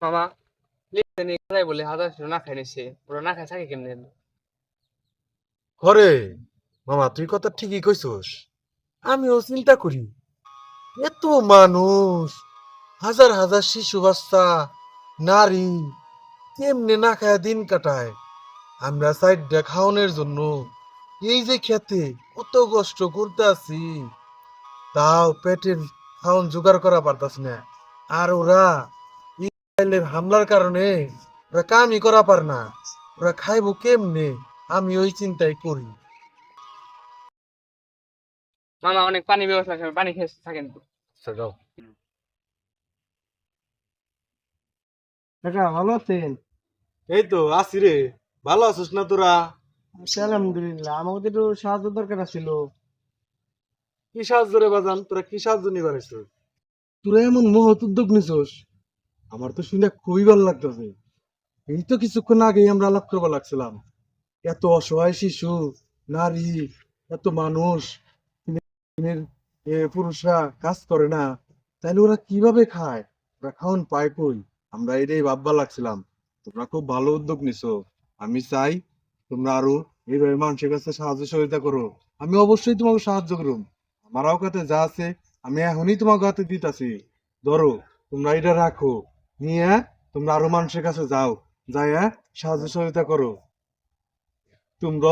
মামা লিখতে নিয়ে খাই বলে হাজার না খাই নিছে ওরা না খাই থাকে কেমনে? হরে মামা, তুই কথা ঠিকই কইছস। আমিও চিন্তা করি, এত মানুষ, হাজার হাজার শিশু বাচ্চা, নারী কেমনে না খায় দিন কাটায়। আমরা সাইডটা খাওয়ানোর জন্য এই যে খেতে কত কষ্ট করতে আছি, তাও পেটের খাওন জোগাড় করা পারতাস না। আর ওরা ইসরায়েলের হামলার কারণে ওরা কামই করা পার না, ওরা খাইবো কেমনে? আমি ওই চিন্তাই করি। মামা অনেক পানি ব্যবস্থা আছে, পানি খেয়ে থাকেন তো। আচ্ছা, যাও। কাকা ভালো আছেন? এই তো আছি রে। ভালো আছিস না তোরা? আছি আলহামদুলিল্লাহ। আমাকে তো একটু সাহায্য দরকার ছিল। কি সাহায্য রে বাজান? তোরা কি সাহায্য নিবার আইছিস? তোরা এমন মহৎ উদ্যোগ নিছস, আমার তো শুনে খুবই ভালো লাগতেছে। এই তো কিছুক্ষণ আগেই আমরা আলাপ করবা লাগছিলাম, এত অসহায় শিশু, নারী, এত মানুষ, দিনের পুরুষরা কাজ করে না, তাইলে ওরা কিভাবে খায়? ওরা খাওন পায় কই? আমরা এটাই ভাববা লাগছিলাম। তোমরা খুব ভালো উদ্যোগ নিছো। আমি চাই তোমরা আরো এইভাবে মানুষের কাছে সাহায্য সহযোগিতা করো। আমি অবশ্যই তোমাকে সাহায্য করুম। আমার কাছে যা আছে আমি এখনই তোমাকে হাতে দিতাছি। ধরো, তোমরা এটা রাখো, নিয়ে তোমরা আরো মানুষের কাছে যাও, যাইয়া সাহায্য সহযোগিতা করো। তোমরা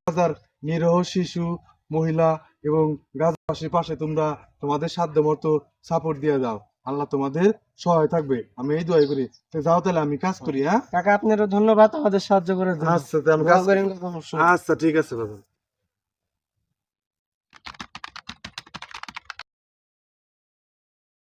হাজার নিরহ শিশু, মহিলা এবং গাছবাসীর পাশে তোমরা তোমাদের সাধ্য মতো সাপোর্ট দিয়ে দাও। আল্লাহ তোমাদের সহায় থাকবে, আমি এই দোয়াই করি। তো যাও, তাহলে আমি কাজ করি। হ্যাঁ কাকা আপনারও ধন্যবাদ আমাদের সাহায্য করার জন্য। আচ্ছা, তাহলে আমি কাজ দোয়া করেন কাকা অবশ্যই। আচ্ছা, ঠিক আছে বাবা।